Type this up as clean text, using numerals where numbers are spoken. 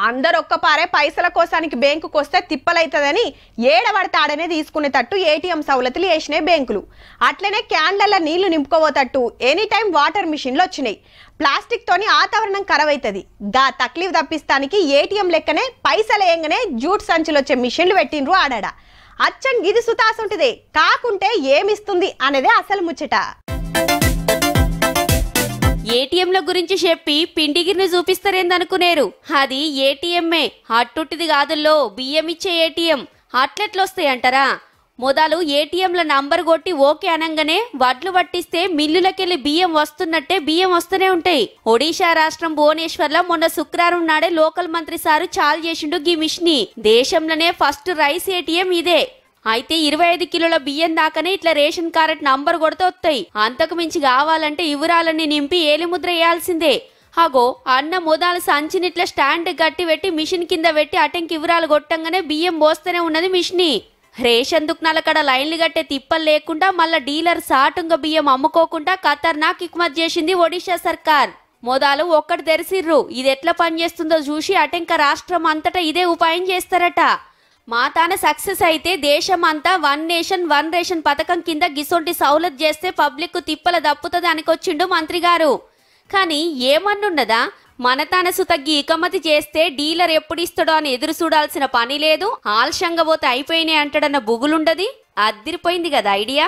అందరు ఒక్కపారే పైసల కోసానికి బ్యాంకుకు వస్తే తిప్పలైతదని ఏడబడితే ఆడనే తీసుకునేటట్టు ఏటీఎం సౌలతులు వేసినాయి బ్యాంకులు. అట్లనే క్యాన్లల్ల నీళ్లు నింపుకోవోతట్టు ఎనీ టైం వాటర్ మిషన్లు వచ్చినాయి. ప్లాస్టిక్ తోని వాతావరణం ఖరాబైతది. గా తక్లీఫ్ తప్పిస్తానికి ఏటీఎం లెక్కనే పైసలు వేయంగానే జూట్ సంచులు వచ్చే మిషన్లు పెట్టిండ్రు ఆడాడ. అచ్చం గిది సుతాసుంటిదే, కాకుంటే ఏమిస్తుంది అనేదే అసలు ముచ్చట. ఏటీఎంల గురించి చెప్పి పిండిగిరిని చూపిస్తారేందనుకునేరు. అది ఏటీఎంఏ, అట్టుట్టిది కాదుల్లో బియ్యం ఇచ్చే ఏటీఎం. అట్లెట్లొస్తాయంటారా? మొదలు ఏటీఎంల నంబర్ కొట్టి ఓకే అనంగానే వడ్లు పట్టిస్తే మిల్లులకెళ్లి బియ్యం వస్తున్నట్టే బియ్యం వస్తూనే ఉంటాయి. ఒడిశా రాష్ట్రం భువనేశ్వర్లో మొన్న శుక్రవారం నాడే లోకల్ మంత్రి సారు చాలు చేసిండు గీ మిషన్ని. దేశంలోనే ఫస్ట్ రైస్ ఏటీఎం ఇదే. అయితే 25 కిలోల బియ్యం దాకానే ఇట్లా రేషన్ కార్డ్ నంబర్ కొడితే వస్తాయి. అంతకు మించి కావాలంటే వివరాలన్నీ నింపి ఏలిముద్ర వేయాల్సిందే. అగో అన్న మొదలు సంచిని ఇట్లా స్టాండ్ గట్టి పెట్టి మిషన్ కింద పెట్టి అటెంకి వివరాలు కొట్టంగానే బియ్యం పోస్తూనే ఉన్నది మిషన్ని. రేషన్ దుకాణాల కాడ లైన్లు కట్టే తిప్పలు లేకుండా మళ్ళా డీలర్ సాటుంగా బియ్యం అమ్ముకోకుండా ఖతర్నాక్ హిక్మత్ చేసింది ఒడిశా సర్కార్. మొదలు ఒక్కటి తెరిసిర్రు. ఇది ఎట్లా పనిచేస్తుందో చూసి అటెంక రాష్ట్రం అంతటా ఇదే ఉపాయం చేస్తారట. మా తాన సక్సెస్ అయితే దేశం అంతా 1 నేషన్ 1 రేషన్ పథకం కింద గిసొంటి సౌలత్ చేస్తే పబ్లిక్ తిప్పల దప్పుతుంది అనుకొచ్చిండు మంత్రి గారు. కానీ ఏమన్నున్నదా, మన తాన సుతగ్గి ఇకమతి చేస్తే డీలర్ ఎప్పుడిస్తాడో అని ఎదురు చూడాల్సిన పని లేదు. ఆలస్యంగా పోతే అయిపోయినాయి అంటాడన్న బుగులుండది. అద్దిరిపోయింది కదా ఐడియా.